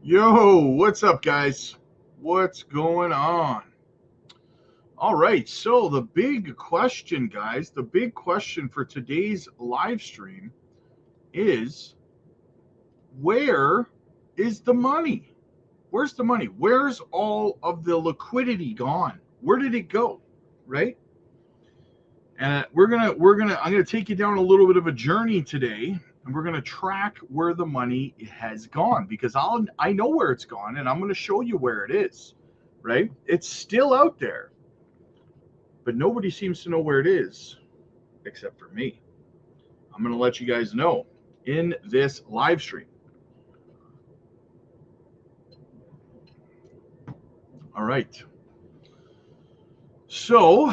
Yo, what's up, guys? What's going on? All right, so the big question, guys, the big question for today's live stream is where is the money? Where's the money? Where's all of the liquidity gone? Where did it go? Right? And I'm gonna take you down a little bit of a journey today, and we're gonna track where the money has gone because I know where it's gone, and I'm gonna show you where it is. Right? It's still out there, but nobody seems to know where it is except for me. I'm gonna let you guys know in this live stream. All right. So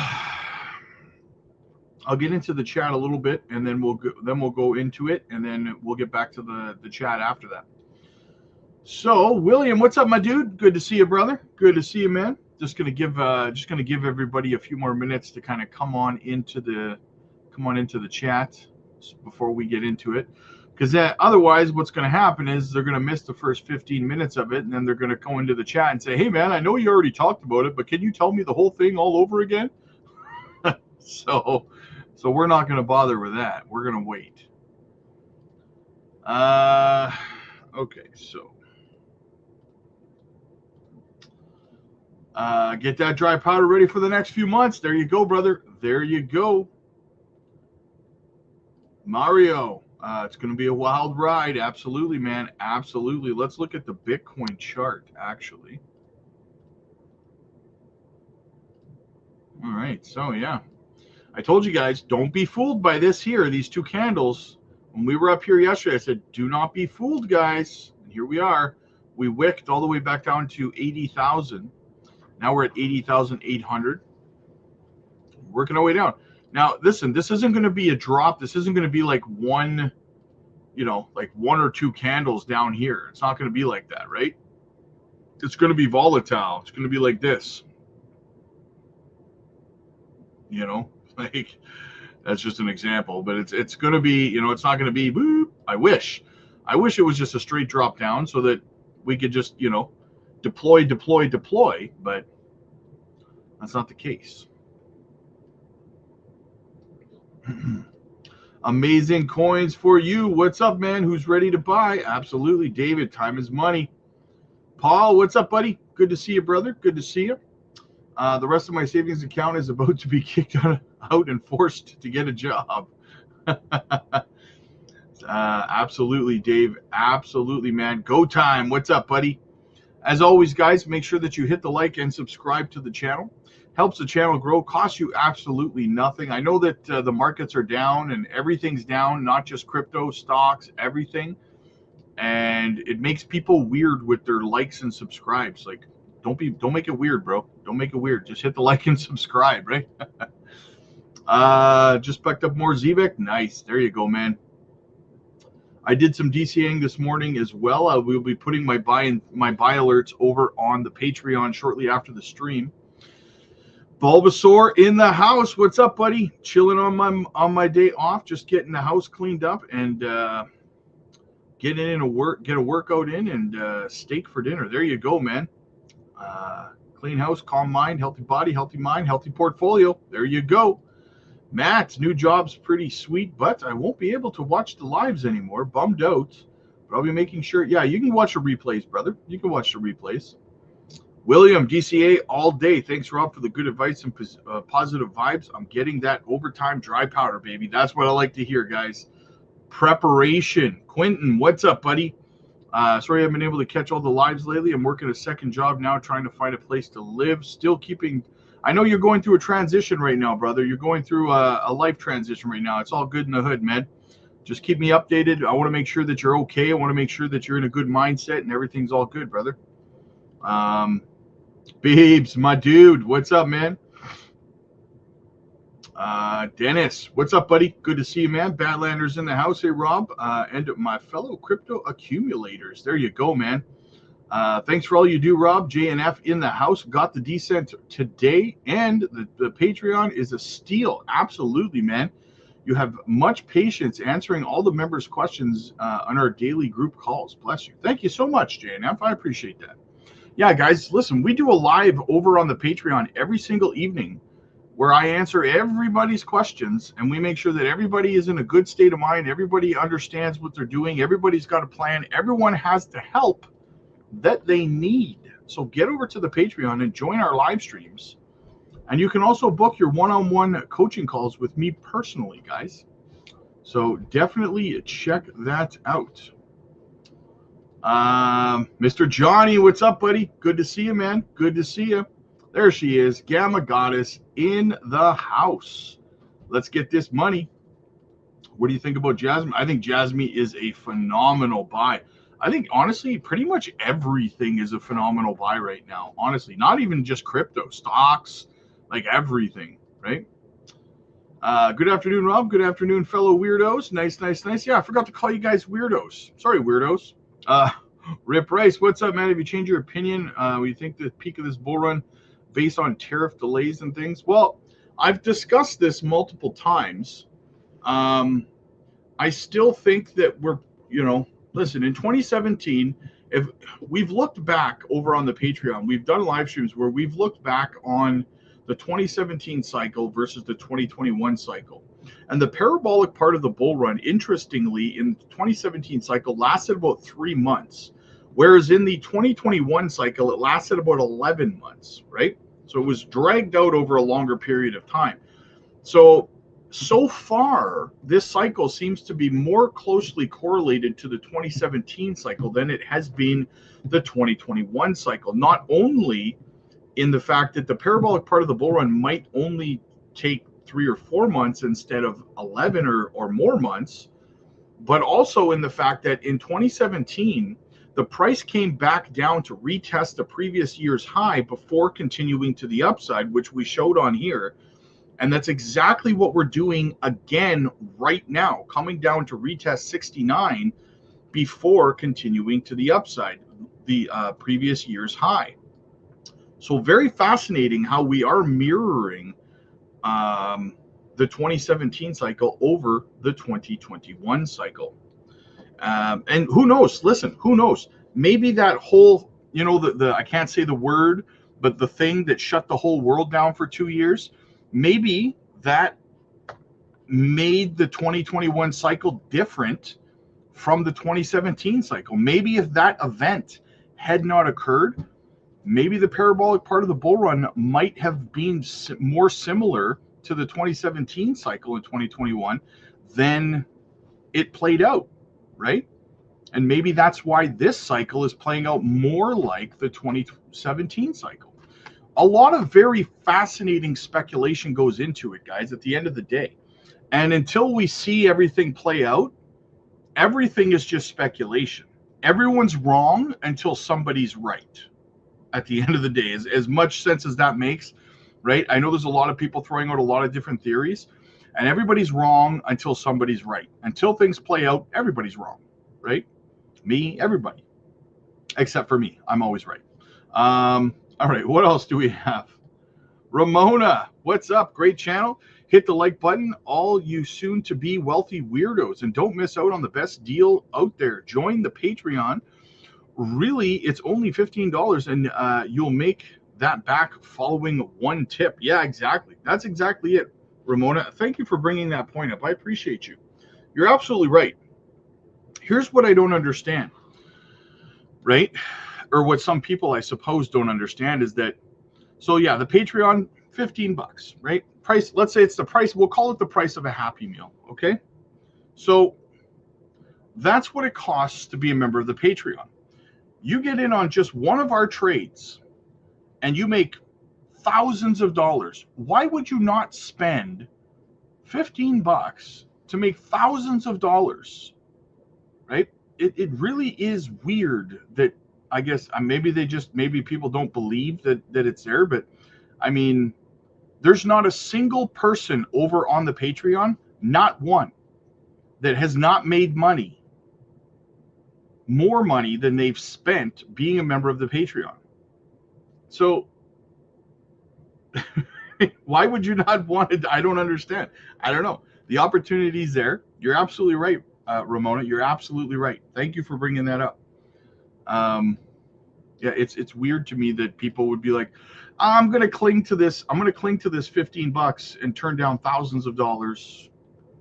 I'll get into the chat a little bit, and then we'll go into it, and then we'll get back to the chat after that. So William, what's up, my dude? Good to see you, brother. Good to see you, man. Just gonna give everybody a few more minutes to kind of come on into the chat before we get into it, because otherwise, what's going to happen is they're going to miss the first 15 minutes of it, and then they're going to go into the chat and say, "Hey, man, I know you already talked about it, but can you tell me the whole thing all over again?" So we're not going to bother with that. We're going to wait. Okay, so get that dry powder ready for the next few months. There you go, brother. There you go. Mario, it's going to be a wild ride. Absolutely, man. Absolutely. Let's look at the Bitcoin chart, actually. All right. So, yeah. I told you guys, don't be fooled by this here, these two candles. When we were up here yesterday, I said, do not be fooled, guys. And here we are. We wicked all the way back down to 80,000. Now we're at 80,800. Working our way down. Now, listen, this isn't going to be a drop. This isn't going to be like one or two candles down here. It's not going to be like that, right? It's going to be volatile. It's going to be like this. Like that's just an example, but it's going to be, it's not going to be boop. I wish it was just a straight drop down so that we could just, deploy, but that's not the case. Amazing coins for you. What's up, man? Who's ready to buy? Absolutely, David. Time is money. Paul, what's up, buddy? Good to see you, brother. Good to see you. The rest of my savings account is about to be kicked out and forced to get a job. Absolutely, Dave. Absolutely, man. Go time. What's up, buddy? As always, guys, make sure that you hit the like and subscribe to the channel. Helps the channel grow. Costs you absolutely nothing. I know that the markets are down and everything's down, not just crypto, stocks, everything. And it makes people weird with their likes and subscribes. Like, don't make it weird, bro. Don't make it weird. Just hit the like and subscribe, right? Just picked up more ZVEC. Nice. There you go, man. I did some DCAing this morning as well. I will be putting my buy alerts over on the Patreon shortly after the stream. Bulbasaur in the house. What's up, buddy? Chilling on my day off, just getting the house cleaned up and get a workout in and steak for dinner. There you go, man. Clean house, calm mind, healthy body, healthy mind, healthy portfolio. There you go. Matt, new job's pretty sweet, but I won't be able to watch the lives anymore. Bummed out. But I'll be making sure. Yeah, you can watch the replays, brother. You can watch the replays. William, DCA all day. Thanks, Rob, for the good advice and positive vibes. I'm getting that overtime dry powder, baby. That's what I like to hear, guys. Preparation. Quentin, what's up, buddy? Sorry I haven't been able to catch all the lives lately. I'm working a second job now, trying to find a place to live. Still keeping... I know you're going through a transition right now, brother. You're going through a life transition right now. It's all good in the hood, man. Just keep me updated. I want to make sure that you're okay. I want to make sure that you're in a good mindset and everything's all good, brother. Babes, my dude, what's up, man? Dennis, what's up, buddy? Good to see you, man. Badlanders in the house. Hey, Rob, and my fellow crypto accumulators. There you go, man. Thanks for all you do, Rob. JNF in the house. Got the descent today, and the Patreon is a steal. Absolutely, man. You have much patience answering all the members' questions on our daily group calls. Bless you. Thank you so much, JNF. I appreciate that. Yeah, guys, listen, we do a live over on the Patreon every single evening where I answer everybody's questions, and we make sure that everybody is in a good state of mind. Everybody understands what they're doing. Everybody's got a plan. Everyone has the help that they need. So get over to the Patreon and join our live streams. And you can also book your one-on-one coaching calls with me personally, guys. So definitely check that out. Mr. Johnny, what's up, buddy? Good to see you, man. Good to see you. There she is, Gamma Goddess in the house. Let's get this money. What do you think about Jasmine? I think Jasmine is a phenomenal buy. I think, honestly, pretty much everything is a phenomenal buy right now. Honestly, not even just crypto, stocks, like everything, right? Good afternoon, Rob. Good afternoon, fellow weirdos. Nice, nice, nice. Yeah, I forgot to call you guys weirdos. Sorry, weirdos. Rip Rice, what's up, man? Have you changed your opinion? What do you think the peak of this bull run based on tariff delays and things? Well, I've discussed this multiple times. I still think that we're, listen, in 2017, if we've looked back over on the Patreon, we've done live streams where we've looked back on the 2017 cycle versus the 2021 cycle. And the parabolic part of the bull run, interestingly, in the 2017 cycle lasted about 3 months, whereas in the 2021 cycle, it lasted about 11 months, right? So it was dragged out over a longer period of time. So far, this cycle seems to be more closely correlated to the 2017 cycle than it has been the 2021 cycle. Not only in the fact that the parabolic part of the bull run might only take 3 or 4 months instead of 11 or more months, but also in the fact that in 2017, the price came back down to retest the previous year's high before continuing to the upside, which we showed on here. And that's exactly what we're doing again right now, coming down to retest 69 before continuing to the upside, the previous year's high. So very fascinating how we are mirroring the 2017 cycle over the 2021 cycle. And who knows? Listen, who knows? Maybe that whole, I can't say the word, but the thing that shut the whole world down for 2 years, maybe that made the 2021 cycle different from the 2017 cycle. Maybe if that event had not occurred, maybe the parabolic part of the bull run might have been more similar to the 2017 cycle in 2021 than it played out, right? And maybe that's why this cycle is playing out more like the 2017 cycle. A lot of very fascinating speculation goes into it, guys, at the end of the day. And until we see everything play out, everything is just speculation. Everyone's wrong until somebody's right. At the end of the day, as much sense as that makes, right? I know there's a lot of people throwing out a lot of different theories, and everybody's wrong until somebody's right. Until things play out, everybody's wrong, right? Me, everybody, except for me. I'm always right. All right, what else do we have? Ramona, what's up? Great channel. Hit the like button, all you soon-to-be wealthy weirdos, and don't miss out on the best deal out there. Join the Patreon. Really, it's only $15, and you'll make that back following one tip. Yeah, exactly. That's exactly it, Ramona. Thank you for bringing that point up. I appreciate you. You're absolutely right. Here's what I don't understand, right? Or what some people, I suppose, don't understand is that, so yeah, the Patreon, $15, right? Price, let's say it's the price, we'll call it the price of a Happy Meal, okay? So that's what it costs to be a member of the Patreon. You get in on just one of our trades and you make thousands of dollars. Why would you not spend $15 to make thousands of dollars, right? It really is weird that, I guess, maybe people don't believe that it's there, but I mean, there's not a single person over on the Patreon, not one, that has not made money, more money than they've spent being a member of the Patreon. So why would you not want it? I don't understand. I don't know. The opportunity's there. You're absolutely right, Ramona. You're absolutely right. Thank you for bringing that up. Um, yeah, it's weird to me that people would be like, I'm going to cling to this. I'm going to cling to this $15 and turn down thousands of dollars.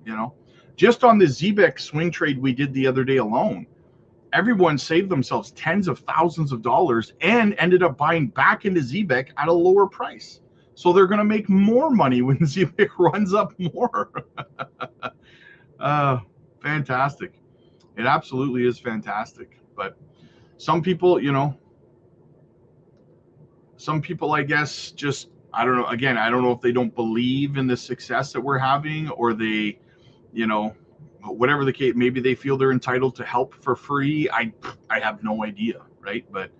You know, just on the ZBEC swing trade we did the other day alone, everyone saved themselves tens of thousands of dollars and ended up buying back into ZBEC at a lower price. So they're going to make more money when ZBEC runs up more. Fantastic. It absolutely is fantastic. But some people, I guess, just, I don't know. Again, I don't know if they don't believe in the success that we're having, or they, whatever the case, maybe they feel they're entitled to help for free. I have no idea, right? But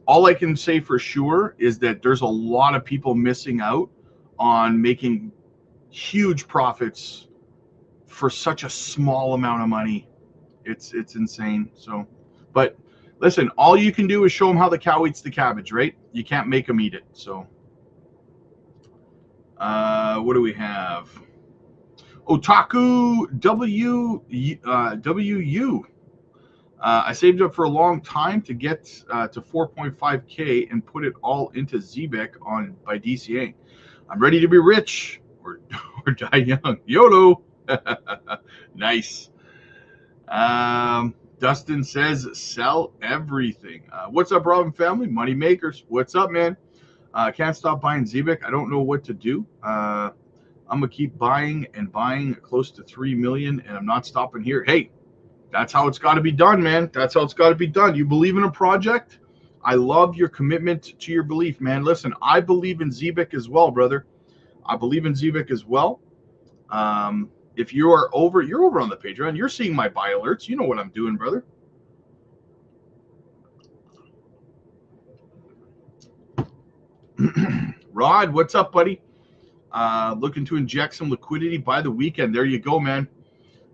all I can say for sure is that there's a lot of people missing out on making huge profits for such a small amount of money. It's insane. So, but listen, all you can do is show them how the cow eats the cabbage, right? You can't make them eat it. So, what do we have? Otaku WU. I saved up for a long time to get to 4.5K and put it all into ZBEC by DCA. I'm ready to be rich or die young. YOLO. Nice. Dustin says, sell everything. What's up, Robin family? Money makers. What's up, man? Can't stop buying ZBEC. I don't know what to do. I'm going to keep buying and buying close to 3 million, and I'm not stopping here. Hey, that's how it's got to be done, man. That's how it's got to be done. You believe in a project? I love your commitment to your belief, man. Listen, I believe in ZBEC as well, brother. I believe in ZBEC as well. If you're over on the Patreon, you're seeing my buy alerts. You know what I'm doing, brother. Rod, what's up, buddy? Looking to inject some liquidity by the weekend. There you go, man.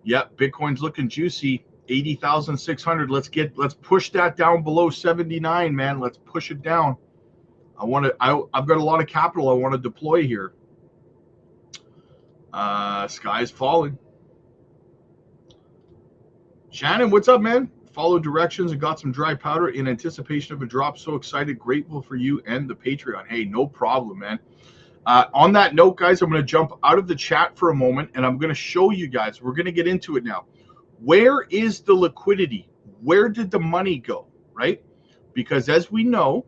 Yep, Bitcoin's looking juicy. 80,600. Let's push that down below 79, man. Let's push it down. I've got a lot of capital I want to deploy here. Sky's falling. Shannon, what's up, man? Follow directions and got some dry powder in anticipation of a drop. So excited, grateful for you and the Patreon. Hey, no problem, man. On that note, guys, I'm going to jump out of the chat for a moment, and I'm going to show you guys. We're going to get into it now. Where is the liquidity? Where did the money go, right? Because as we know,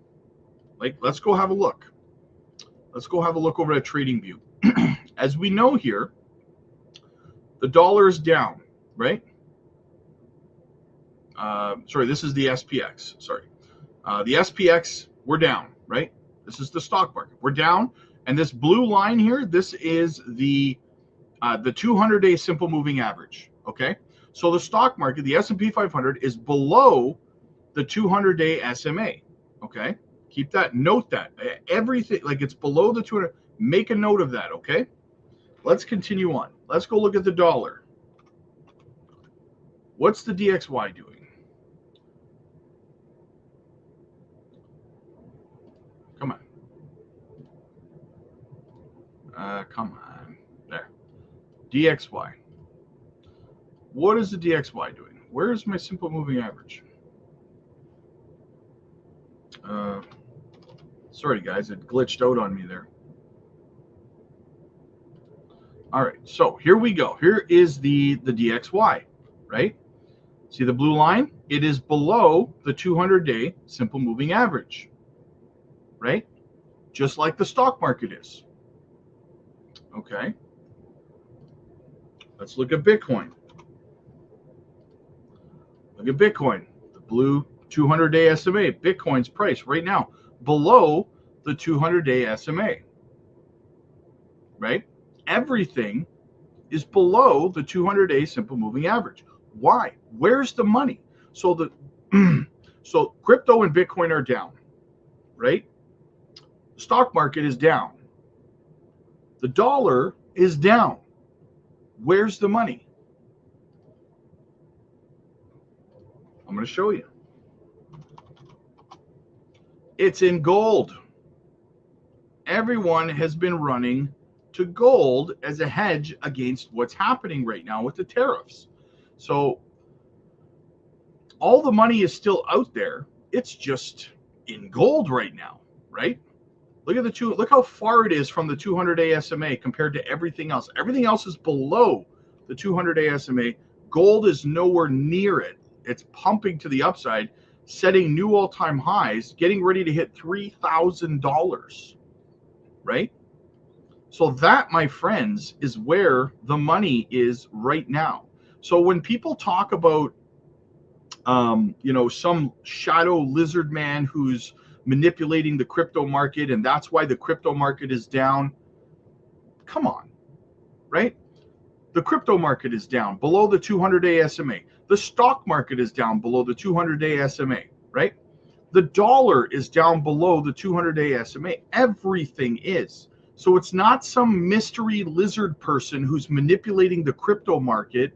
let's go have a look. Let's go have a look over at TradingView. As we know here, the dollar is down, right? Sorry, this is the SPX. Sorry. The SPX, we're down, right? This is the stock market. We're down. And this blue line here, this is the 200-day simple moving average, okay? So the stock market, the S&P 500, is below the 200-day SMA, okay? Keep that, note that. Everything, it's below the 200, make a note of that, okay? Let's continue on. Let's go look at the dollar. What's the DXY doing? Come on. Come on. There. DXY. What is the DXY doing? Where is my simple moving average? Sorry, guys. It glitched out on me there. All right. So here we go. Here is the DXY, right? See the blue line? It is below the 200-day simple moving average, right? Just like the stock market is. Okay. Let's look at Bitcoin. Look at Bitcoin, the blue 200-day SMA. Bitcoin's price right now below the 200-day SMA, right? Everything is below the 200-day simple moving average. Why? Where's the money? So so crypto and Bitcoin are down, right? The stock market is down. The dollar is down. Where's the money? I'm going to show you. It's in gold. Everyone has been running to gold as a hedge against what's happening right now with the tariffs. So all the money is still out there. It's just in gold right now, right? Look how far it is from the 200-day SMA compared to everything else. Everything else is below the 200-day SMA. Gold is nowhere near it. It's pumping to the upside, setting new all-time highs, getting ready to hit $3,000, right? So that, my friends, is where the money is right now. So when people talk about, some shadow lizard man who's manipulating the crypto market, and that's why the crypto market is down. Come on, right? The crypto market is down below the 200-day SMA. The stock market is down below the 200-day SMA, right? The dollar is down below the 200-day SMA. Everything is. So it's not some mystery lizard person who's manipulating the crypto market.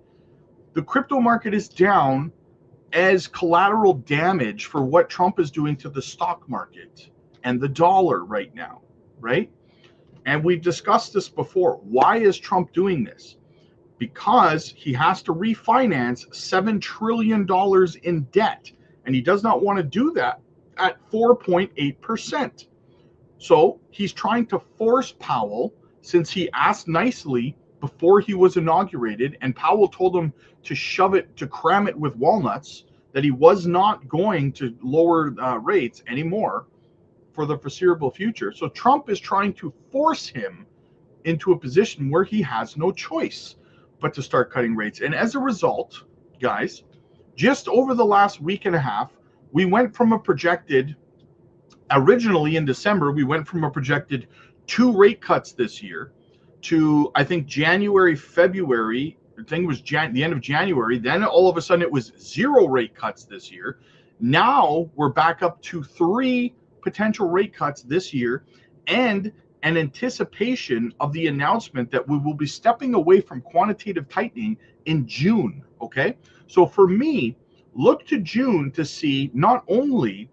The crypto market is down as collateral damage for what Trump is doing to the stock market and the dollar right now, right? And we've discussed this before. Why is Trump doing this? Because he has to refinance $7 trillion in debt, and he does not want to do that at 4.8%. So he's trying to force Powell, since he asked nicely before he was inaugurated, and Powell told him to cram it with walnuts, that he was not going to lower rates anymore for the foreseeable future. So Trump is trying to force him into a position where he has no choice but to start cutting rates. And as a result, guys, just over the last week and a half, we went from originally in December, we went from a projected 2 rate cuts this year to, I think, January, February. I think it was the end of January. Then all of a sudden it was 0 rate cuts this year. Now we're back up to 3 potential rate cuts this year, and an anticipation of the announcement that we will be stepping away from quantitative tightening in June. Okay. So for me, look to June to see not only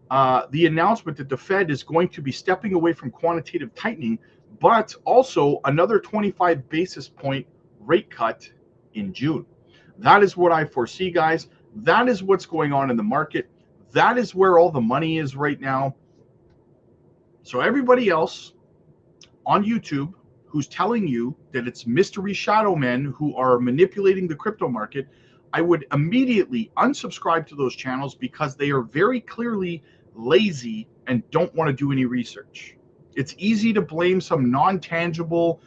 the announcement that the Fed is going to be stepping away from quantitative tightening, but also another 25 basis point rate cut in June. That is what I foresee, guys. That is what's going on in the market. That is where all the money is right now. So everybody else on YouTube who's telling you that it's mystery shadow men who are manipulating the crypto market, I would immediately unsubscribe to those channels, because they are very clearly lazy and don't want to do any research. It's easy to blame some non-tangible,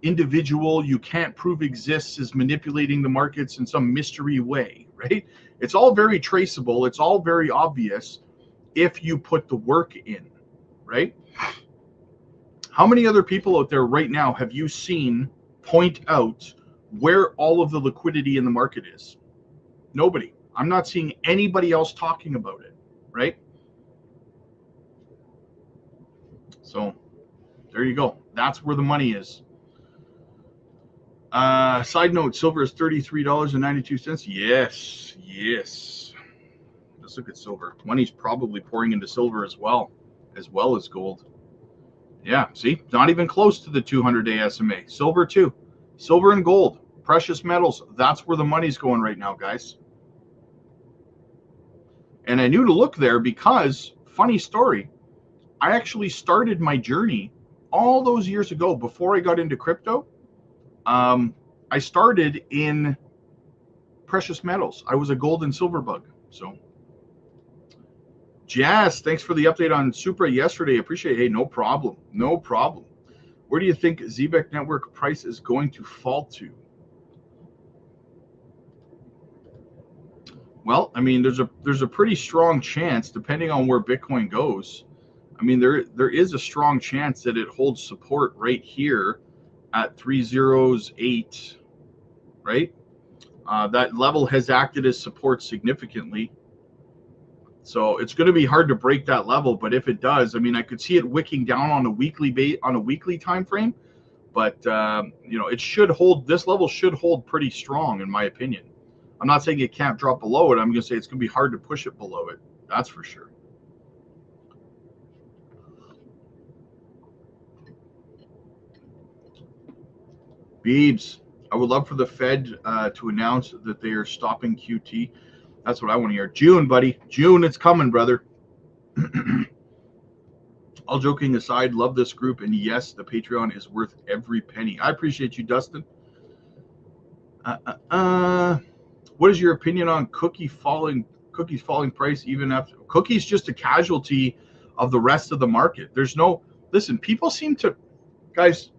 individual you can't prove exists as manipulating the markets in some mystery way, right? It's all very traceable. It's all very obvious if you put the work in, right? How many other people out there right now have you seen point out where all of the liquidity in the market is? Nobody. I'm not seeing anybody else talking about it, right? So there you go. That's where the money is. Side note, silver is $33.92. Yes. Let's look at silver. Money's probably pouring into silver as well as gold. Yeah, see, not even close to the 200-day SMA. Silver too. Silver and gold, precious metals. That's where the money's going right now, guys. And I knew to look there because, funny story, I actually started my journey all those years ago before I got into crypto. I started in precious metals. I was a gold and silver bug. So, Jazz, thanks for the update on Supra yesterday. Appreciate it. Hey, no problem. No problem. Where do you think Zebek Network price is going to fall to? Well, I mean, there's a pretty strong chance, depending on where Bitcoin goes. I mean, there is a strong chance that it holds support right here at 308, right? That level has acted as support significantly. So it's going to be hard to break that level, but if it does, I mean, I could see it wicking down on a weekly time frame, but it should hold. This level should hold pretty strong, in my opinion. I'm not saying it can't drop below it. I'm going to say it's going to be hard to push it below it. That's for sure. Beebs, I would love for the Fed to announce that they are stopping QT. That's what I want to hear. June, buddy. June, it's coming, brother. All joking aside, love this group, and yes, the Patreon is worth every penny. I appreciate you, Dustin. What is your opinion on cookies falling price even after cookies? Just a casualty of the rest of the market. There's no, listen, people seem to, guys,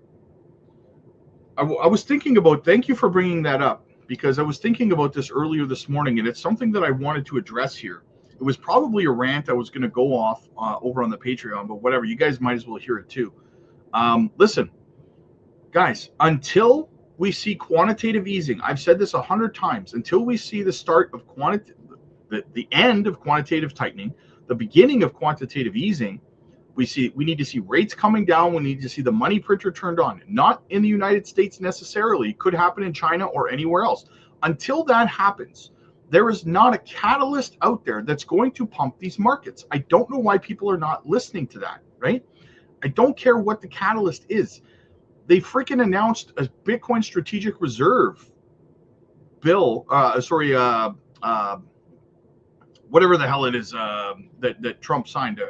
I was thinking about, thank you for bringing that up, because I was thinking about this earlier this morning, and it's something that I wanted to address here. It was probably a rant I was going to go off over on the Patreon, but whatever, you guys might as well hear it too. Listen, guys, until we see quantitative easing, I've said this 100 times, until we see the start of the end of quantitative tightening, the beginning of quantitative easing, we need to see rates coming down. We need to see the money printer turned on. Not in the United States necessarily. It could happen in China or anywhere else. Until that happens, there is not a catalyst out there that's going to pump these markets. I don't know why people are not listening to that, right? I don't care what the catalyst is. They freaking announced a Bitcoin strategic reserve bill, whatever the hell it is that Trump signed.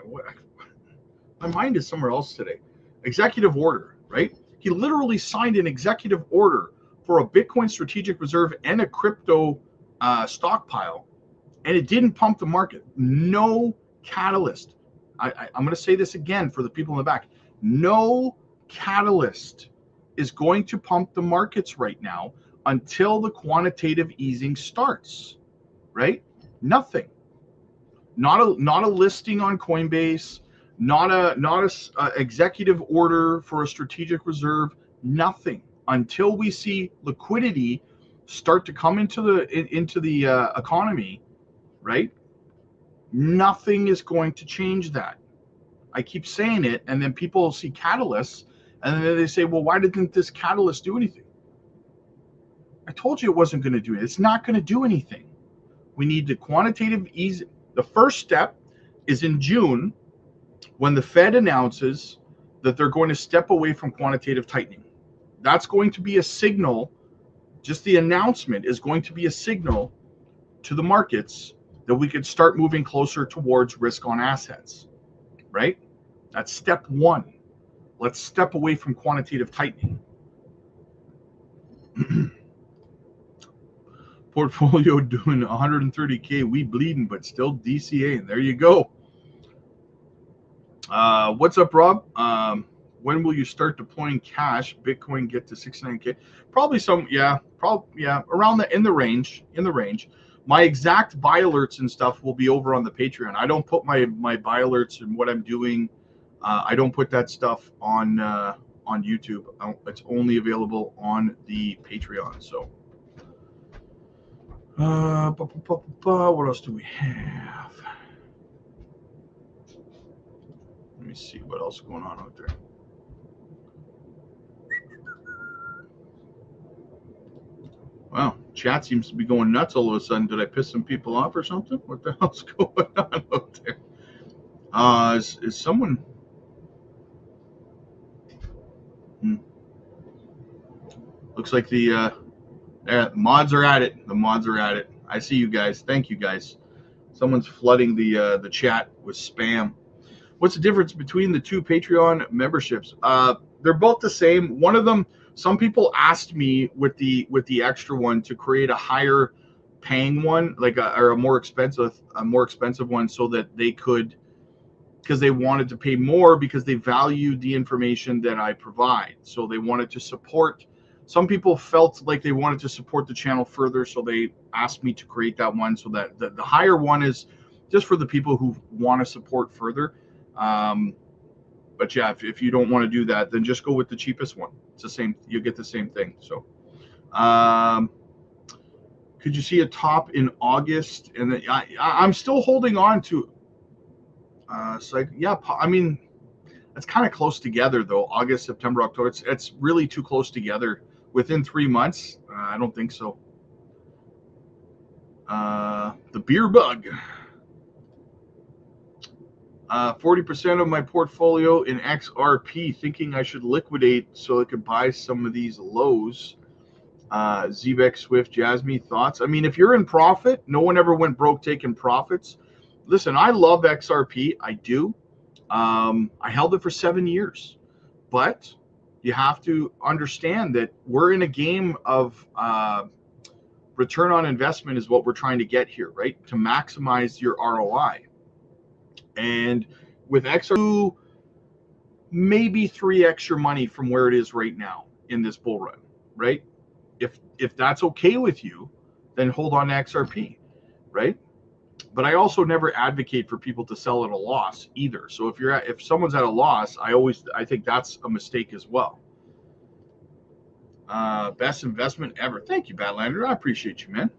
My mind is somewhere else today. Executive order, right? He literally signed an executive order for a Bitcoin strategic reserve and a crypto stockpile, and it didn't pump the market. No catalyst. I'm going to say this again for the people in the back. No catalyst is going to pump the markets right now until the quantitative easing starts, right? Nothing. Not a listing on Coinbase, not a executive order for a strategic reserve, nothing until we see liquidity start to come into the economy, right? Nothing is going to change that. I keep saying it, and then people see catalysts, and then they say, well, why didn't this catalyst do anything? I told you it wasn't going to do it. It's not going to do anything. We need the quantitative ease. The first step is in June, when the Fed announces that they're going to step away from quantitative tightening. That's going to be a signal. Just the announcement is going to be a signal to the markets that we could start moving closer towards risk on assets, right? That's step one. Let's step away from quantitative tightening. Portfolio doing 130K, we bleeding, but still DCA. There you go. What's up, Rob? When will you start deploying cash? Bitcoin get to 69K? Probably around in the range. My exact buy alerts and stuff will be over on the Patreon. I don't put my buy alerts and what I'm doing. I don't put that stuff on YouTube. It's only available on the Patreon. So, what else do we have? Let me see what else is going on out there. Wow, chat seems to be going nuts all of a sudden. Did I piss some people off or something? What the hell's going on out there? Is someone? Looks like the mods are at it. The mods are at it. I see you guys. Thank you guys. Someone's flooding the chat with spam. What's the difference between the two Patreon memberships? They're both the same. One of them, some people asked me with the extra one to create a higher paying one, like a more expensive one, so that they could, because they wanted to pay more because they valued the information that I provide. So they wanted to support. Some people felt like they wanted to support the channel further, so they asked me to create that one. So that the higher one is just for the people who want to support further. But yeah, if you don't want to do that, then just go with the cheapest one. It's the same. You get the same thing. So, could you see a top in August? And then I'm still holding on to. I mean, it's kind of close together though. August, September, October. It's really too close together. Within 3 months, I don't think so. The beer bug. 40% of my portfolio in XRP, thinking I should liquidate so I could buy some of these lows. Zbex, Swift, Jasmine, thoughts? I mean, if you're in profit, no one ever went broke taking profits. Listen, I love XRP. I do. I held it for 7 years. But you have to understand that we're in a game of return on investment is what we're trying to get here, right? To maximize your ROI. And with XRP, maybe 3x your money from where it is right now in this bull run, right? If that's okay with you, then hold on to XRP, right? But I also never advocate for people to sell at a loss either. So if someone's at a loss, I think that's a mistake as well. Best investment ever. Thank you, Badlander. I appreciate you, man.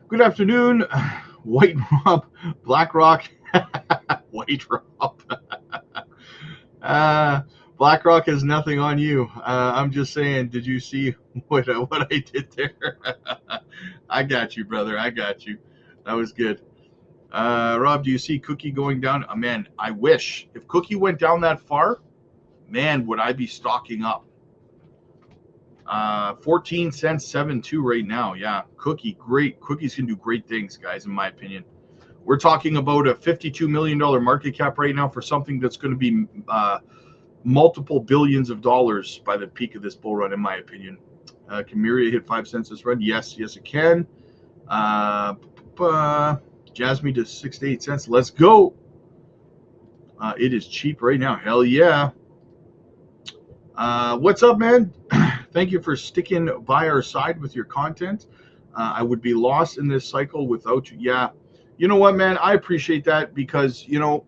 Good afternoon, White Rob, BlackRock, White Rob. BlackRock has nothing on you. I'm just saying, did you see what I did there? I got you, brother. I got you. That was good. Rob, do you see Cookie going down? Man, I wish. If Cookie went down that far, man, would I be stocking up. 14 cents, 7.2 right now. Yeah, Cookie, great. Cookies can do great things, guys, in my opinion. We're talking about a $52 million market cap right now for something that's going to be multiple billions of dollars by the peak of this bull run, in my opinion. Can Miria hit 5 cents this run? Yes, it can. Jasmine to 6 to 8 cents. Let's go. It is cheap right now. Hell yeah. What's up, man? Thank you for sticking by our side with your content. I would be lost in this cycle without you. Yeah. You know what, man? I appreciate that because, you know,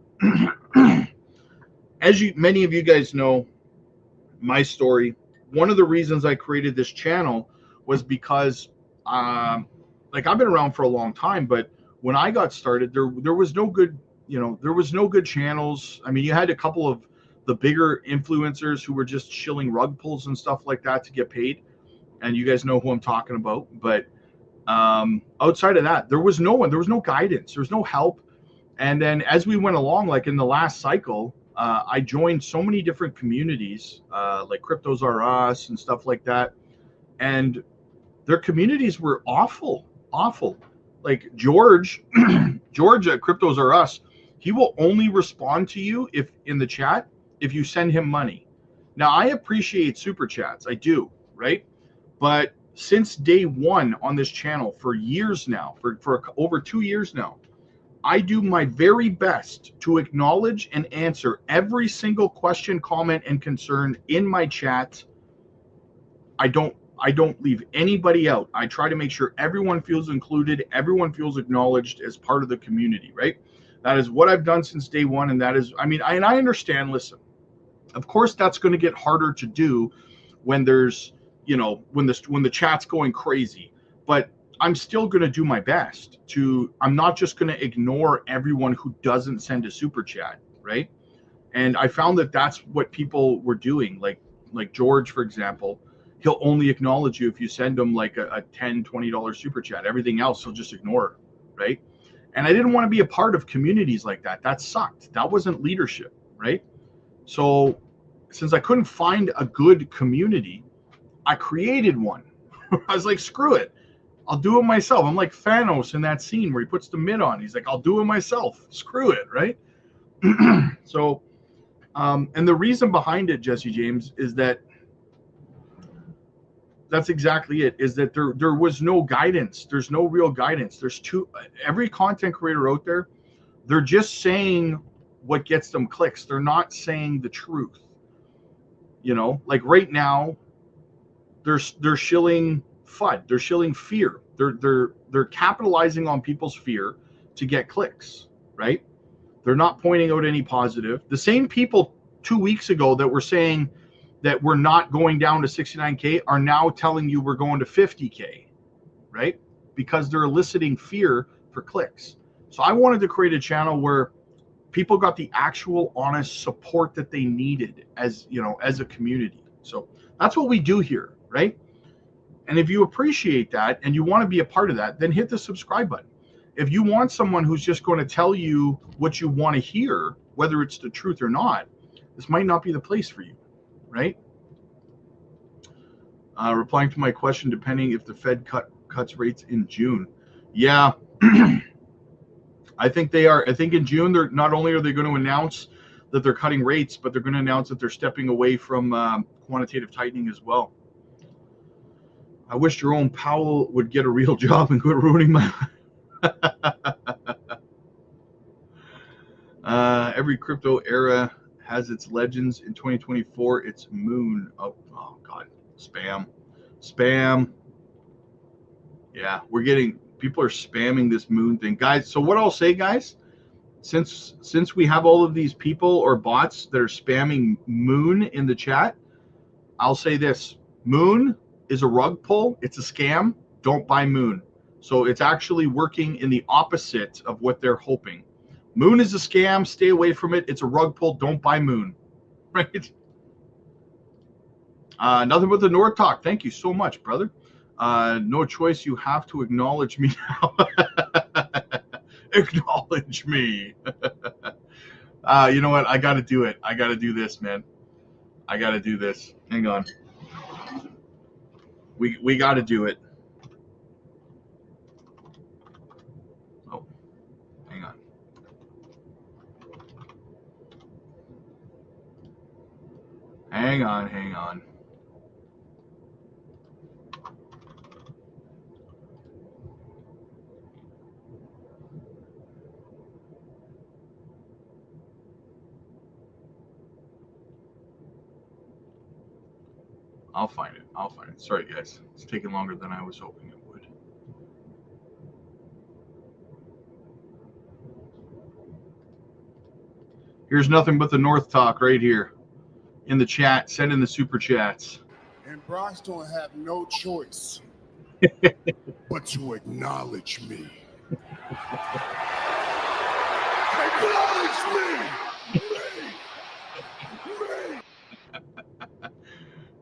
as many of you guys know, my story, one of the reasons I created this channel was because, like, I've been around for a long time, but when I got started, there was no good, you know, there was no good channels. I mean, you had a couple of the bigger influencers who were just shilling rug pulls and stuff like that to get paid. And you guys know who I'm talking about. But outside of that, there was no one, there was no guidance, there was no help. And then as we went along, like in the last cycle, I joined so many different communities, like Cryptos R Us and stuff like that. And their communities were awful. Like George at Cryptos R Us, he will only respond to you if in the chat if you send him money. Now, I appreciate super chats. I do, right? But since day one on this channel for years now, for over 2 years now, I do my very best to acknowledge and answer every single question, comment, and concern in my chat. I don't leave anybody out. I try to make sure everyone feels included, everyone feels acknowledged as part of the community, right? That is what I've done since day one, and that is, I mean, I understand, listen, of course that's going to get harder to do when there's, you know, when the chat's going crazy, but I'm still going to do my best to, I'm not just going to ignore everyone who doesn't send a super chat, right? And I found that that's what people were doing. Like George, for example, he'll only acknowledge you if you send him like a $10, $20 super chat. Everything else he'll just ignore, right? And I didn't want to be a part of communities like that. That sucked. That wasn't leadership, right? So since I couldn't find a good community, I created one. I was like, screw it. I'll do it myself. I'm like Thanos in that scene where he puts the mitt on. He's like, I'll do it myself. Screw it, right? So, and the reason behind it, Jesse James, is that that's exactly it, is that there was no guidance. There's no real guidance. Every content creator out there, they're just saying what gets them clicks. They're not saying the truth. You know, like right now, they're shilling FUD. They're shilling fear. They're capitalizing on people's fear to get clicks, right? They're not pointing out any positive. The same people 2 weeks ago that were saying that we're not going down to 69K are now telling you we're going to 50K, right? Because they're eliciting fear for clicks. So I wanted to create a channel where people got the actual honest support that they needed as, you know, as a community. So that's what we do here, right? And if you appreciate that and you want to be a part of that, then hit the subscribe button. If you want someone who's just going to tell you what you want to hear, whether it's the truth or not, this might not be the place for you, right? Replying to my question, depending if the Fed cuts rates in June. Yeah, I think they are. I think in June, they're not only are they going to announce that they're cutting rates, but they're going to announce that they're stepping away from quantitative tightening as well. I wish Jerome Powell would get a real job and quit ruining my every crypto era has its legends. In 2024, it's Moon. Oh God, spam. Yeah, people are spamming this Moon thing, guys. So what I'll say, guys, since we have all of these people or bots that are spamming Moon in the chat, I'll say this: Moon is a rug pull. It's a scam. Don't buy Moon. So it's actually working in the opposite of what they're hoping. Moon is a scam. Stay away from it. It's a rug pull. Don't buy Moon. Right? Nothing but the North Talk. Thank you so much, brother. No choice. You have to acknowledge me now. Acknowledge me. You know what? I got to do it. I got to do this, man. I got to do this. Hang on. We got to do it. Oh, hang on. Hang on. I'll find it. Sorry, guys. It's taking longer than I was hoping it would. Here's nothing but the North Talk right here in the chat. Send in the super chats. And Bryce don't have no choice but to acknowledge me. Acknowledge me!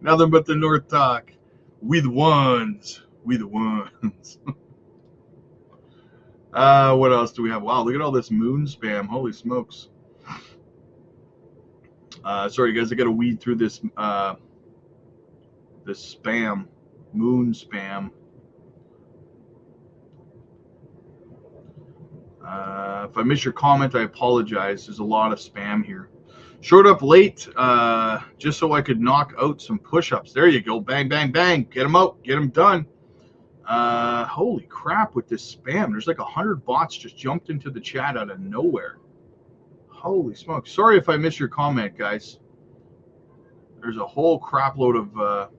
Nothing but the North Talk. We the ones. What else do we have? Wow, look at all this Moon spam. Holy smokes. Sorry, guys. I got to weed through this this spam. Moon spam. If I miss your comment, I apologize. There's a lot of spam here. Showed up late just so I could knock out some push-ups. There you go. Bang, bang, bang. Get them out. Get them done. Holy crap with this spam. There's like 100 bots just jumped into the chat out of nowhere. Holy smokes. Sorry if I missed your comment, guys. There's a whole crap load of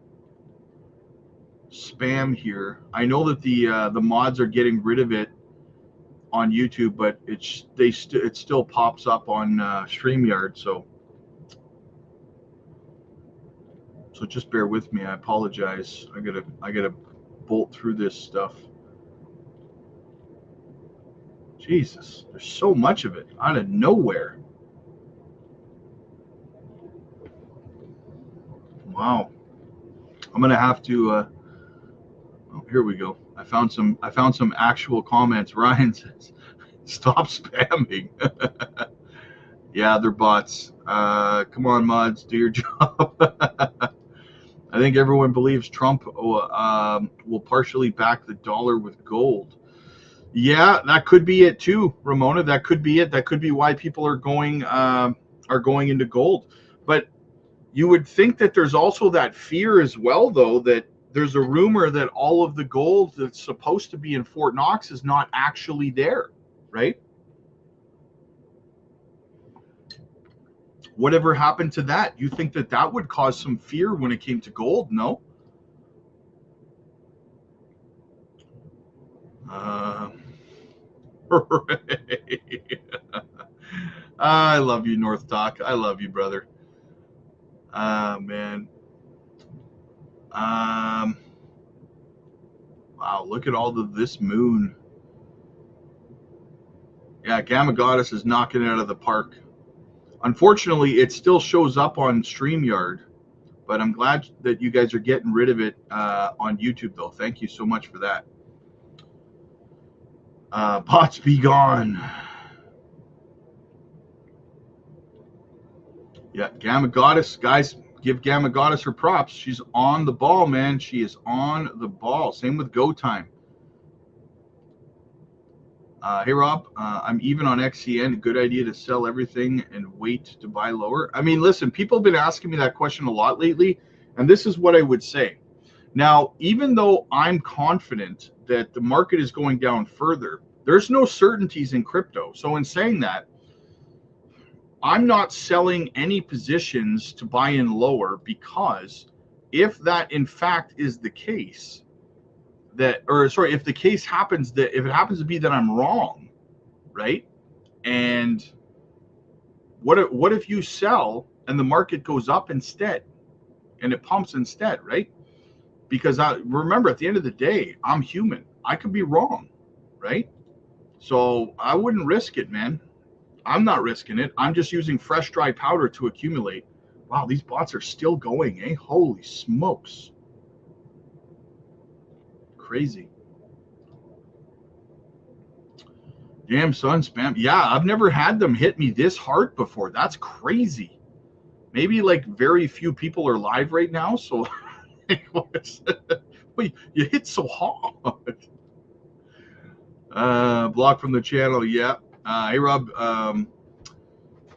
spam here. I know that the mods are getting rid of it on YouTube, but it still pops up on StreamYard, so just bear with me. I apologize. I gotta bolt through this stuff. Jesus, there's so much of it out of nowhere. Wow. I'm gonna have to oh, here we go. I found some actual comments. Ryan says, stop spamming. Yeah, they're bots. Come on, mods, do your job. I think everyone believes Trump will partially back the dollar with gold. Yeah, that could be it too, Ramona. That could be it. That could be why people are going into gold. But you would think that there's also that fear as well, though, that there's a rumor that all of the gold that's supposed to be in Fort Knox is not actually there, right? Whatever happened to that? You think that would cause some fear when it came to gold? No? I love you, North Talk. I love you, brother. Man. Wow, look at all of this moon. Yeah, Gamma Goddess is knocking it out of the park. Unfortunately, it still shows up on StreamYard, but I'm glad that you guys are getting rid of it on YouTube, though. Thank you so much for that. Bots be gone. Yeah, Gamma Goddess, guys, give Gamma Goddess her props. She's on the ball, man. She is on the ball. Same with Go Time. Hey, Rob, I'm even on XCN. Good idea to sell everything and wait to buy lower. I mean, listen, people have been asking me that question a lot lately, and this is what I would say. Now, even though I'm confident that the market is going down further, there's no certainties in crypto. So in saying that, I'm not selling any positions to buy in lower, because if that in fact is the case, if the case happens, that if it happens to be that I'm wrong, right? And what if you sell and the market goes up instead and it pumps instead, right? Because remember, at the end of the day, I'm human. I could be wrong, right? So I wouldn't risk it, man. I'm not risking it. I'm just using fresh, dry powder to accumulate. Wow, these bots are still going, eh? Holy smokes. Crazy. Damn, son, spam. Yeah, I've never had them hit me this hard before. That's crazy. Maybe like very few people are live right now, so wait, you hit so hard. Block from the channel, yeah. Hey, Rob,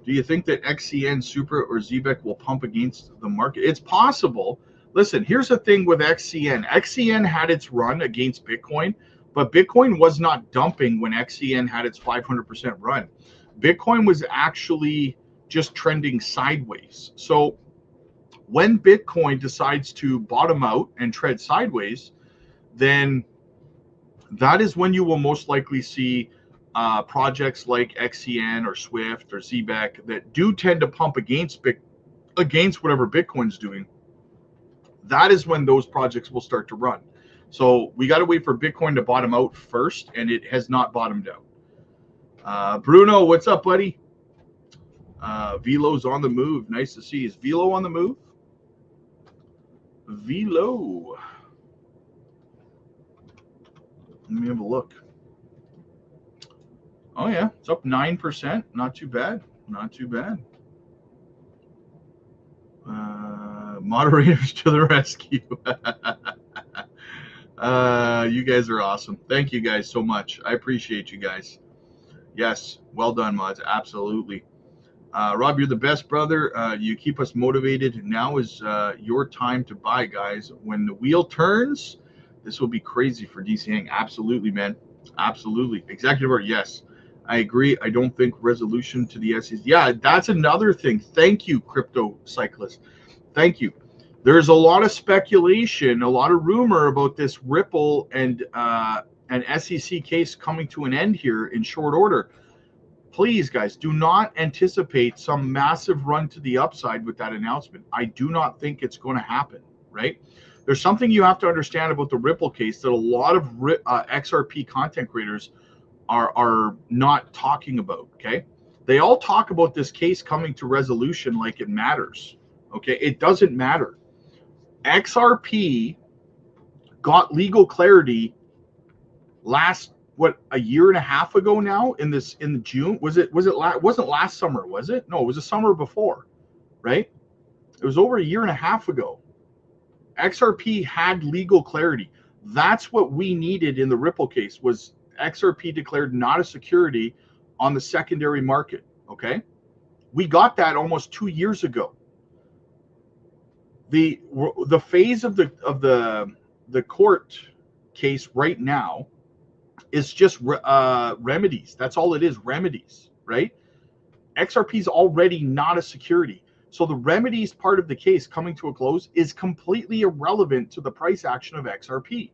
do you think that XCN, Super, or ZBEC will pump against the market? It's possible. Listen, here's the thing with XCN. XCN had its run against Bitcoin, but Bitcoin was not dumping when XCN had its 500% run. Bitcoin was actually just trending sideways. So when Bitcoin decides to bottom out and tread sideways, then that is when you will most likely see projects like XCN or Swift or ZBEC that do tend to pump against whatever Bitcoin's doing. That is when those projects will start to run. So we got to wait for Bitcoin to bottom out first, and it has not bottomed out. Bruno, what's up, buddy? Velo's on the move. Nice to see. Is Velo on the move? Velo. Let me have a look. Oh, yeah. It's up 9%. Not too bad. Not too bad. Moderators to the rescue. You guys are awesome. Thank you guys so much. I appreciate you guys. Yes. Well done, mods. Absolutely. Rob, you're the best, brother. You keep us motivated. Now is your time to buy, guys. When the wheel turns, this will be crazy for DCing. Absolutely, man. Absolutely. Executive order, yes. I agree. I don't think resolution to the SEC. Yeah, that's another thing. Thank you, crypto cyclist. Thank you. There's a lot of speculation, a lot of rumor about this Ripple and an SEC case coming to an end here in short order. Please, guys, do not anticipate some massive run to the upside with that announcement. I do not think it's going to happen, right? There's something you have to understand about the Ripple case that a lot of XRP content creators are not talking about, okay? They all talk about this case coming to resolution like it matters, okay? It doesn't matter. XRP got legal clarity a year and a half ago now in June. Wasn't last summer, was it? No, it was the summer before, right? It was over a year and a half ago. XRP had legal clarity. That's what we needed in the Ripple case, was XRP declared not a security on the secondary market, okay? We got that almost 2 years ago. The phase of the court case right now is just remedies. That's all it is, remedies, right? XRP is already not a security. So the remedies part of the case coming to a close is completely irrelevant to the price action of XRP.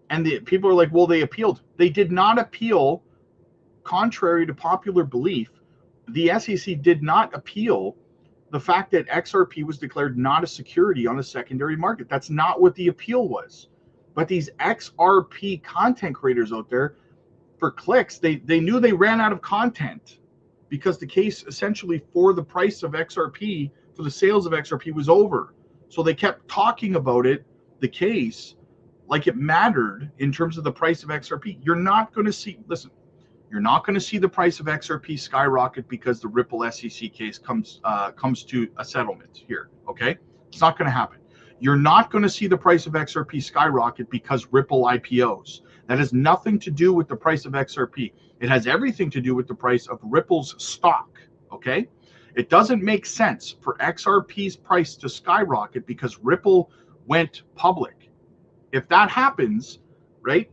And the people are like, well, they appealed. They did not appeal, contrary to popular belief. The SEC did not appeal the fact that XRP was declared not a security on the secondary market. That's not what the appeal was. But these XRP content creators out there, for clicks, they knew they ran out of content because the case essentially for the price of XRP, for the sales of XRP, was over. So they kept talking about it, the case, like it mattered in terms of the price of XRP. You're not going to see, listen, you're not going to see the price of XRP skyrocket because the Ripple SEC case comes to a settlement here, okay? It's not going to happen. You're not going to see the price of XRP skyrocket because Ripple IPOs. That has nothing to do with the price of XRP. It has everything to do with the price of Ripple's stock, okay? It doesn't make sense for XRP's price to skyrocket because Ripple went public. If that happens, right,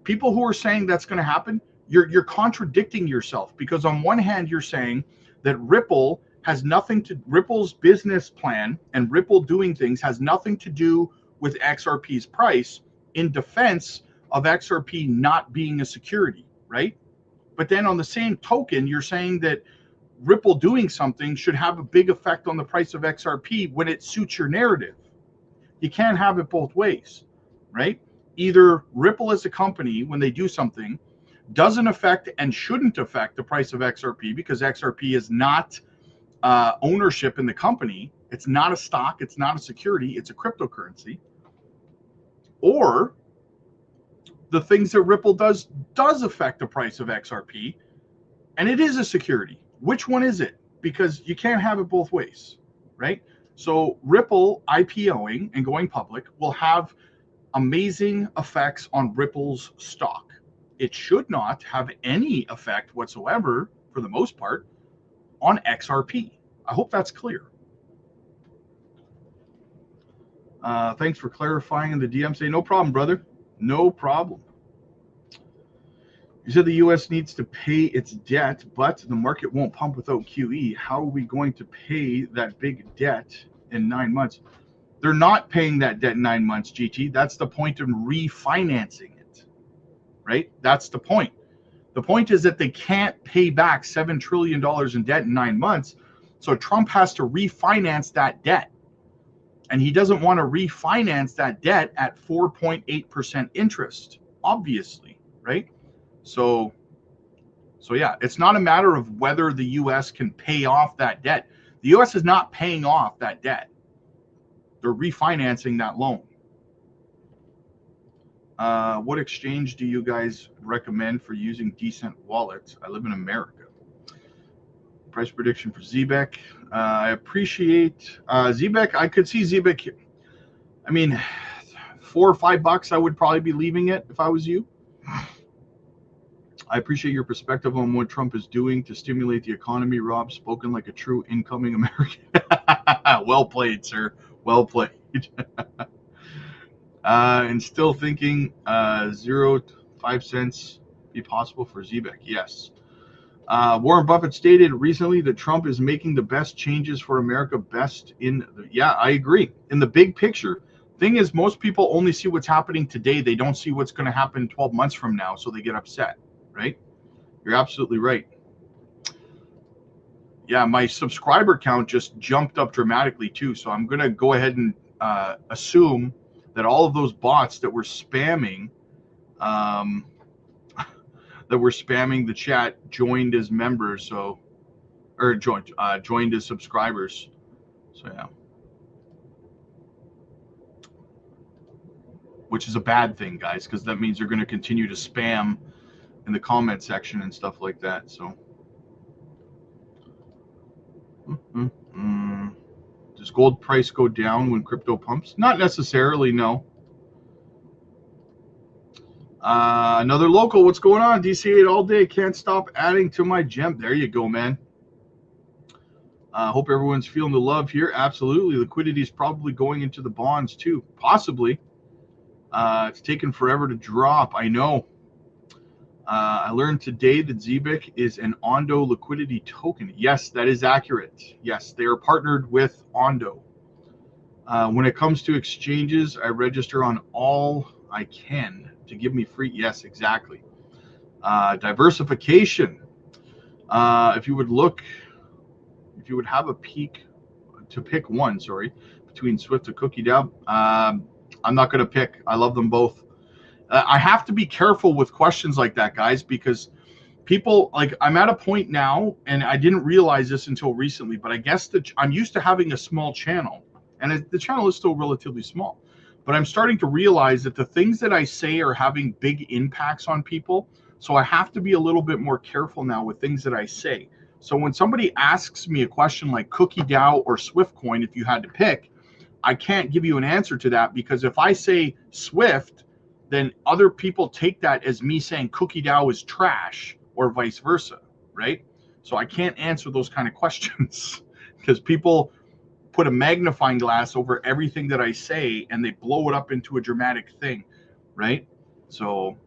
people who are saying that's going to happen, you're contradicting yourself, because on one hand you're saying that Ripple has nothing to, Ripple's business plan and Ripple doing things has nothing to do with XRP's price, in defense of XRP not being a security, right? But then on the same token, you're saying that Ripple doing something should have a big effect on the price of XRP when it suits your narrative. You can't have it both ways, right? Either Ripple as a company, when they do something, doesn't affect and shouldn't affect the price of XRP because XRP is not ownership in the company. It's not a stock. It's not a security. It's a cryptocurrency. Or the things that Ripple does affect the price of XRP, and it is a security. Which one is it? Because you can't have it both ways, right? So Ripple IPOing and going public will have amazing effects on Ripple's stock. It should not have any effect whatsoever, for the most part, on XRP. I hope that's clear. Thanks for clarifying in the DM. Say, no problem, brother. No problem. You said the U.S. needs to pay its debt, but the market won't pump without QE. How are we going to pay that big debt in 9 months? They're not paying that debt in 9 months, GT. That's the point of refinancing it, right? That's the point. The point is that they can't pay back $7 trillion in debt in 9 months, so Trump has to refinance that debt. And he doesn't want to refinance that debt at 4.8% interest, obviously, right? So yeah, it's not a matter of whether the U.S. can pay off that debt. The U.S. is not paying off that debt. They're refinancing that loan. What exchange do you guys recommend for using decent wallets? I live in America. Price prediction for ZBEC. I appreciate ZBEC. I could see ZBEC. I mean, $4 or $5, I would probably be leaving it if I was you. I appreciate your perspective on what Trump is doing to stimulate the economy, Rob. Spoken like a true incoming American. Well played, sir. Well played. And still thinking 0 to 5 cents be possible for ZBEC. Yes. Warren Buffett stated recently that Trump is making the best changes for America, best in the, yeah, I agree. In the big picture. Thing is, most people only see what's happening today. They don't see what's going to happen 12 months from now, so they get upset, right? You're absolutely right. Yeah, my subscriber count just jumped up dramatically too, so I'm going to go ahead and assume that all of those bots that were spamming the chat joined as members, so, or joined as subscribers. So yeah, which is a bad thing, guys, because that means you're going to continue to spam in the comment section and stuff like that. So does gold price go down when crypto pumps? Not necessarily, no. Another local, what's going on? DC8 all day, can't stop adding to my gem. There you go, man. Hope everyone's feeling the love here. Absolutely. Liquidity is probably going into the bonds too, possibly. It's taken forever to drop, I know. I learned today that ZBIC is an Ondo liquidity token. Yes, that is accurate. Yes, they are partnered with Ondo. When it comes to exchanges, I register on all I can to give me free. Yes, exactly. Diversification. If you would have a peak to pick one, between Swift and Cookie Dab, I'm not going to pick. I love them both. I have to be careful with questions like that, guys, because people, like, I'm at a point now, and I didn't realize this until recently, but I guess that I'm used to having a small channel, and the channel is still relatively small. But I'm starting to realize that the things that I say are having big impacts on people. So I have to be a little bit more careful now with things that I say. So when somebody asks me a question like Cookie DAO or Swift Coin, if you had to pick, I can't give you an answer to that, because if I say Swift, then other people take that as me saying Cookie DAO is trash, or vice versa, right? So I can't answer those kind of questions because people put a magnifying glass over everything that I say and they blow it up into a dramatic thing, right? So,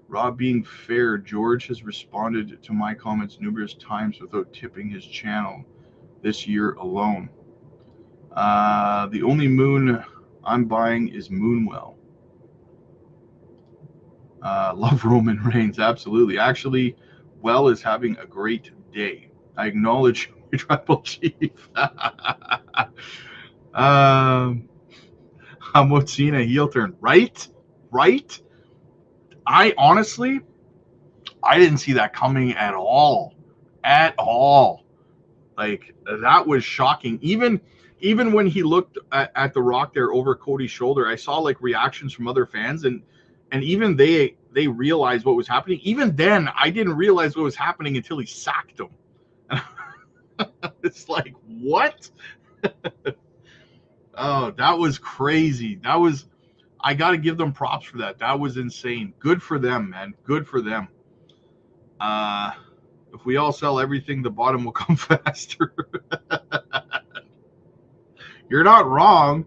Rob being fair, George has responded to my comments numerous times without tipping his channel this year alone. The only moon I'm buying is Moonwell. Love Roman Reigns, absolutely. Actually, Well is having a great day. I acknowledge your tribal chief. I'm seeing a heel turn, right? Right? I honestly, I didn't see that coming at all. At all. Like, that was shocking. Even when he looked at the Rock there over Cody's shoulder, I saw like reactions from other fans, and even they realized what was happening. Even then, I didn't realize what was happening until he sacked him. It's like, what? Oh, that was crazy. I got to give them props for that. That was insane. Good for them, man. Good for them. If we all sell everything, the bottom will come faster. You're not wrong.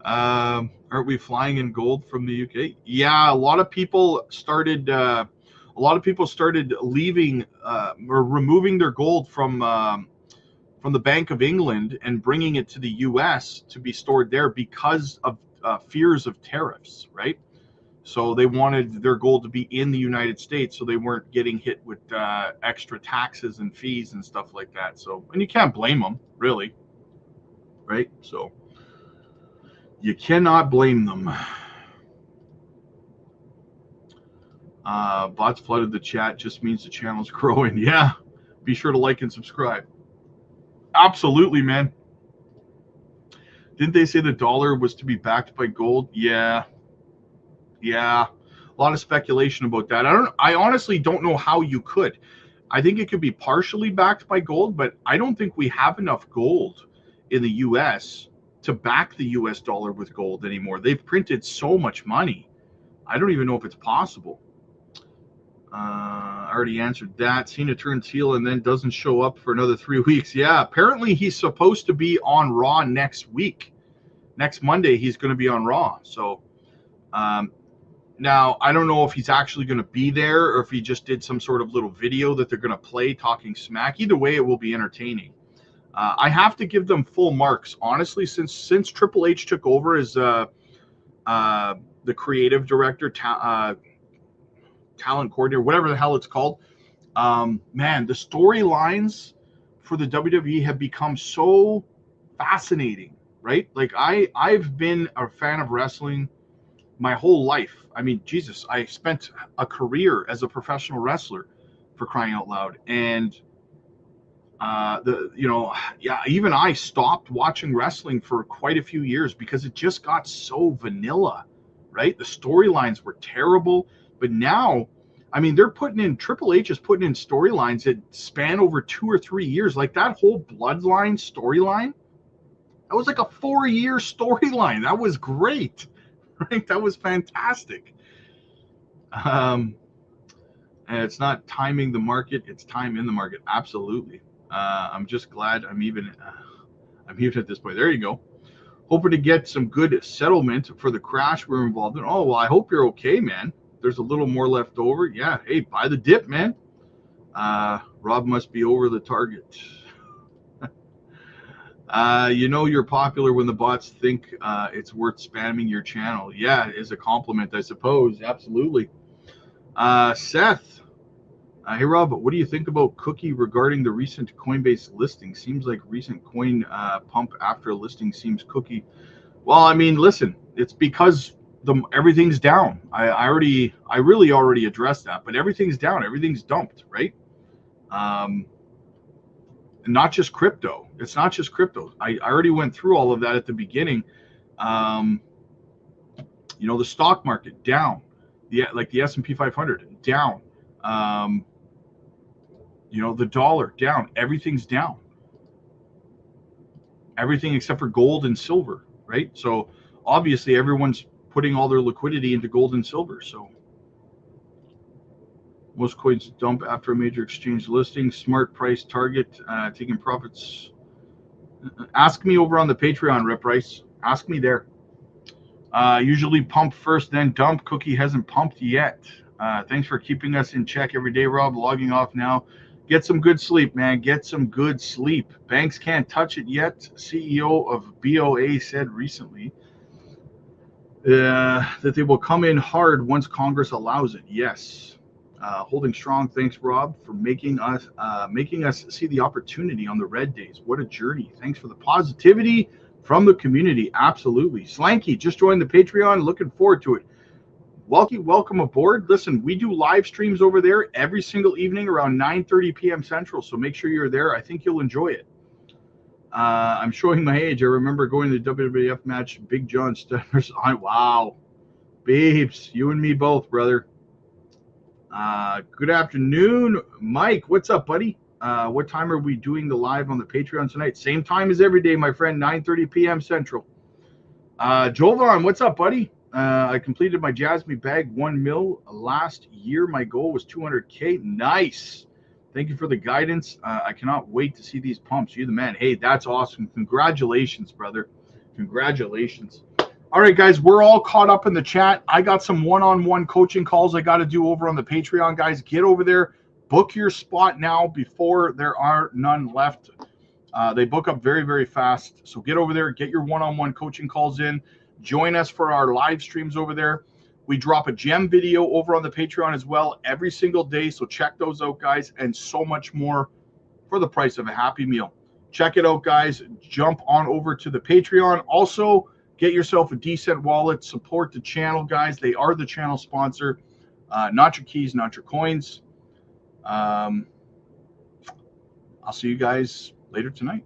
Aren't we flying in gold from the UK? Yeah, a lot of people started leaving or removing their gold from the Bank of England and bringing it to the US to be stored there because of fears of tariffs, right? So they wanted their gold to be in the United States so they weren't getting hit with extra taxes and fees and stuff like that. So, and you can't blame them, really, right? So you cannot blame them. Bots flooded the chat, just means the channel's growing. Yeah, be sure to like and subscribe. Absolutely, man. Didn't they say the dollar was to be backed by gold? Yeah. A lot of speculation about that. I honestly don't know how you could. I think it could be partially backed by gold, but I don't think we have enough gold in the US to back the US dollar with gold anymore. They've printed so much money. I don't even know if it's possible. I already answered that. Cena turns heel and then doesn't show up for another 3 weeks. Yeah, apparently he's supposed to be on Raw next week. Next Monday, he's going to be on Raw. So now I don't know if he's actually going to be there or if he just did some sort of little video that they're going to play talking smack. Either way, it will be entertaining. I have to give them full marks, honestly, since Triple H took over as the creative director, talent coordinator, whatever the hell it's called. Man, the storylines for the WWE have become so fascinating, right? Like I've been a fan of wrestling my whole life. I mean, Jesus, I spent a career as a professional wrestler, for crying out loud. And even I stopped watching wrestling for quite a few years because it just got so vanilla, right? The storylines were terrible. But now, I mean, Triple H is putting in storylines that span over 2 or 3 years. Like that whole Bloodline storyline, that was like a 4-year storyline. That was great, right? That was fantastic. And it's not timing the market; it's time in the market. Absolutely. I'm just glad I'm even at this point. There you go. Hoping to get some good settlement for the crash we're involved in. Oh, well, I hope you're okay, man. There's a little more left over. Yeah, hey, buy the dip, man. Rob must be over the target. You're popular when the bots think it's worth spamming your channel. Yeah, it is a compliment, I suppose. Absolutely. Seth. Hey, Rob, what do you think about Cookie regarding the recent Coinbase listing? Seems like recent coin pump after listing seems Cookie. Well, I mean, listen, it's because everything's down. I really already addressed that, but everything's down. Everything's dumped, right? And not just crypto. It's not just crypto. I already went through all of that at the beginning. You know, the stock market down, like the S&P 500 down. You know, the dollar down. Everything's down. Everything except for gold and silver, right? So obviously everyone's putting all their liquidity into gold and silver. So most coins dump after a major exchange listing. Smart price target, taking profits. Ask me over on the Patreon, Rep Price. Ask me there. Usually pump first, then dump. Cookie hasn't pumped yet. Thanks for keeping us in check every day, Rob. Logging off now. Get some good sleep, man. Get some good sleep. Banks can't touch it yet. CEO of BOA said recently that they will come in hard once Congress allows it. Yes. Holding strong. Thanks, Rob, for making us see the opportunity on the red days. What a journey. Thanks for the positivity from the community. Absolutely. Slanky just joined the Patreon. Looking forward to it. Welcome aboard. Listen, we do live streams over there every single evening around 9:30 p.m. Central, so make sure you're there. I think you'll enjoy it. I'm showing my age. I remember going to the WWF match, Big John Stunners. Wow. Babes, you and me both, brother. Good afternoon, Mike. What's up, buddy? What time are we doing the live on the Patreon tonight? Same time as every day, my friend, 9:30 p.m. Central. Jovan, what's up, buddy? I completed my Jasmine bag 1 mil last year. My goal was 200K. Nice. Thank you for the guidance. I cannot wait to see these pumps. You're the man. Hey, that's awesome. Congratulations, brother. Congratulations. All right, guys, we're all caught up in the chat. I got some one-on-one coaching calls I got to do over on the Patreon, guys. Get over there. Book your spot now before there are none left. They book up very, very fast. So get over there, get your one-on-one coaching calls in. Join us for our live streams over there. We drop a gem video over on the Patreon as well every single day. So check those out, guys, and so much more for the price of a Happy Meal. Check it out, guys. Jump on over to the Patreon. Also, get yourself a decent wallet. Support the channel, guys. They are the channel sponsor. Not your keys, not your coins. I'll see you guys later tonight.